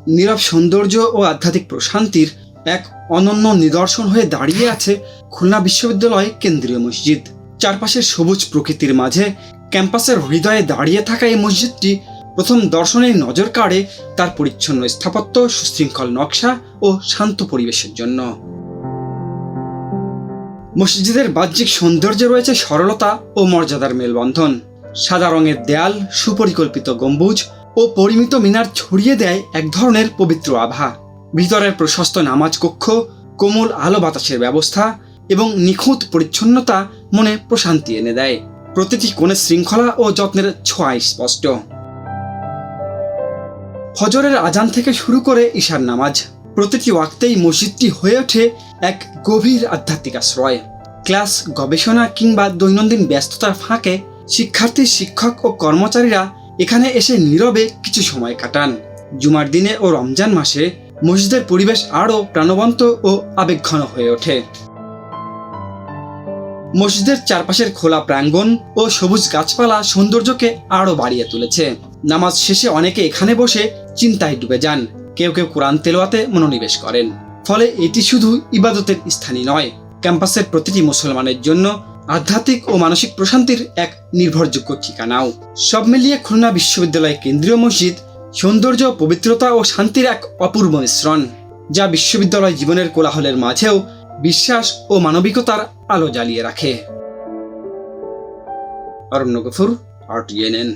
নীরব সৌন্দর্য ও আধ্যাত্মিক প্রশান্তির এক অনন্য নিদর্শন হয়ে দাঁড়িয়ে আছে খুলনা বিশ্ববিদ্যালয় কেন্দ্রীয় মসজিদ। চারপাশের সবুজ প্রকৃতির মাঝে ক্যাম্পাসের হৃদয়ে দাঁড়িয়ে থাকা এই মসজিদটি প্রথম দর্শনেই নজর কাড়ে তার পরিচ্ছন্ন স্থাপত্য, সুশৃঙ্খল নকশা ও শান্ত পরিবেশের জন্য। মসজিদের বাহ্যিক সৌন্দর্যে রয়েছে সরলতা ও মর্যাদার মেলবন্ধন। সাদা রঙের দেয়াল, সুপরিকল্পিত গম্বুজ ও পরিমিত মিনার ছড়িয়ে দেয় এক ধরনের পবিত্র আভা। ভিতরের প্রশস্ত নামাজ কক্ষ, কোমল আলো বাতাসের ব্যবস্থা এবং নিখুঁত পরিচ্ছন্নতা মনে প্রশান্তি এনে দেয়। প্রতিটি কোণে শৃঙ্খলা ও যত্নের ছোঁয়া স্পষ্ট। ফজরের আজান থেকে শুরু করে ঈশার নামাজ, প্রতিটি ওয়াক্তেই মসজিদটি হয়ে ওঠে এক গভীর আধ্যাত্মিক আশ্রয়। ক্লাস, গবেষণা কিংবা দৈনন্দিন ব্যস্ততার ফাঁকে শিক্ষার্থী, শিক্ষক ও কর্মচারীরা এখানে এসে নীরবে কিছু সময় কাটান। জুমার দিনে ও রমজান মাসে মসজিদের পরিবেশ আরও প্রাণবন্ত ও আবেগঘন হয়ে ওঠে। মসজিদের চারপাশের খোলা প্রাঙ্গণ ও সবুজ গাছপালা সৌন্দর্যকে আরও বাড়িয়ে তুলেছে। নামাজ শেষে অনেকে এখানে বসে চিন্তায় ডুবে যান, কেউ কেউ কোরআন তেলাওয়াতে মনোনিবেশ করেন। ফলে এটি শুধু ইবাদতের স্থানই নয়, ক্যাম্পাসের প্রতিটি মুসলমানের জন্য আধ্যাত্মিক ও মানসিক প্রশান্তির এক নির্ভরযোগ্য ঠিকানাও। সব মিলিয়ে খুলনা বিশ্ববিদ্যালয় কেন্দ্রীয় মসজিদ সৌন্দর্য, পবিত্রতা ও শান্তির এক অপূর্ব মিশ্রণ, যা বিশ্ববিদ্যালয় জীবনের কোলাহলের মাঝেও বিশ্বাস ও মানবিকতার আলো জ্বালিয়ে রাখে। অরণ্য গফুর, RTNN।